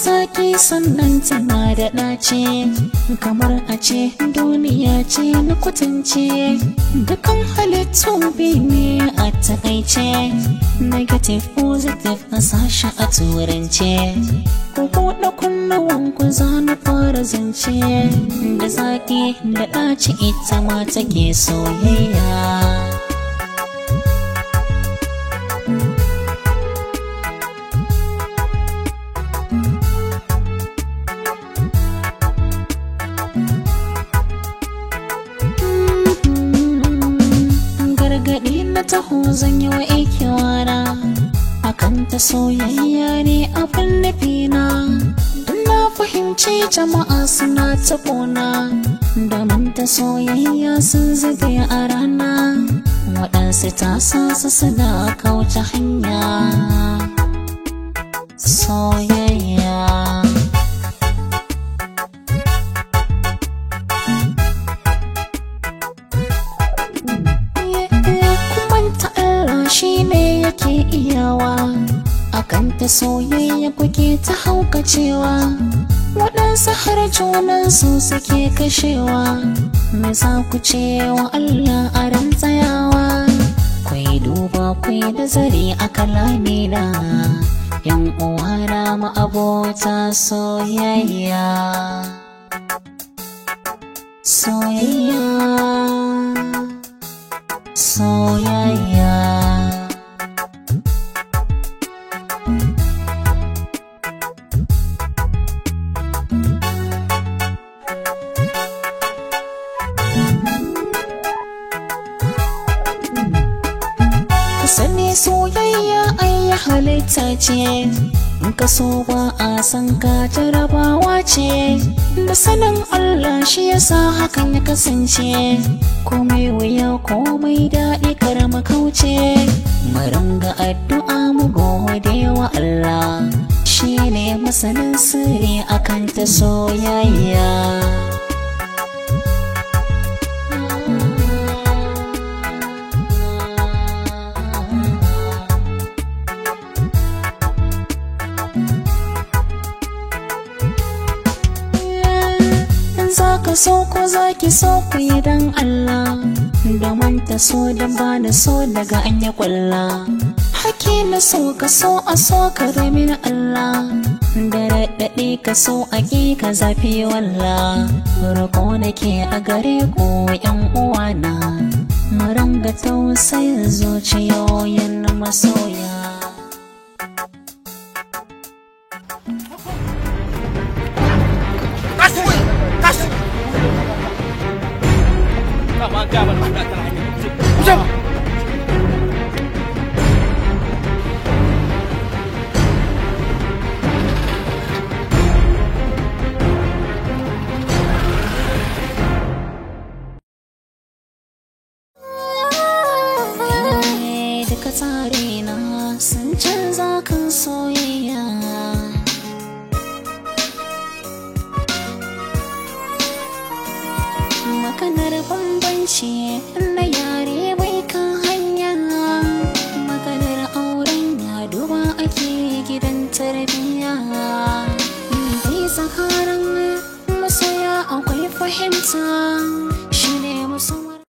zaki sannan tana da ɗaci, kamar a ce duniya ce na kwatance. Dukan halittu biyu ne a takaice, negative positive a sashi a turance. Ku buɗe kunnuwan ku za na fara zance, da zaki da ɗaci ita ma take soyayya. Gargaɗi na taho zan yi wa ikiwana, akan ta soyayya ne abin nufina. Na fahimci jama'a suna ta ƙona, domin ta soyayya sun zube a rana. Waɗansu ta sa su suna kauce hanya. Soyayya shine yake iyawa, akan ta soyayya kuke ta haukacewa. Waɗansu har junansu suke kashewa, me za ku ce wa Allah a ran tsayawa? Kwai duba kwai nazari a kalamina, yan uwana ma abota soyayya. Soyayya, soyayya. Sani soyayya ai halitta ce, in ka so ba a san ka jarabawa ce. Da sanin Allah shi yasa hakan ya kasance, komai wuya komai daɗi kar mu kauce. Mu ringa addu'a mu gode wa Allah, shi ne masanin sirri akan ta soyayya. Zaka so ko zaki so ku yi dan Allah, domin ta so dan ba na so daga an yi kwalla. Haki na so ka so a so ka min Allah, da raɗaɗe ka so a ƙi ka zafi walla. Roƙo nake a gare ku ƴan uwana, mu ringa tausayin zuciyoyin masoya. Gaban da ta hanyar kusa. Duka tsarina sun canza kan soyayya. Maganar bambanci na yare mai kan hanya, maganar auren ya duba ake gidan tarbiyya. Bai tsakanin masoya akwai fahimta.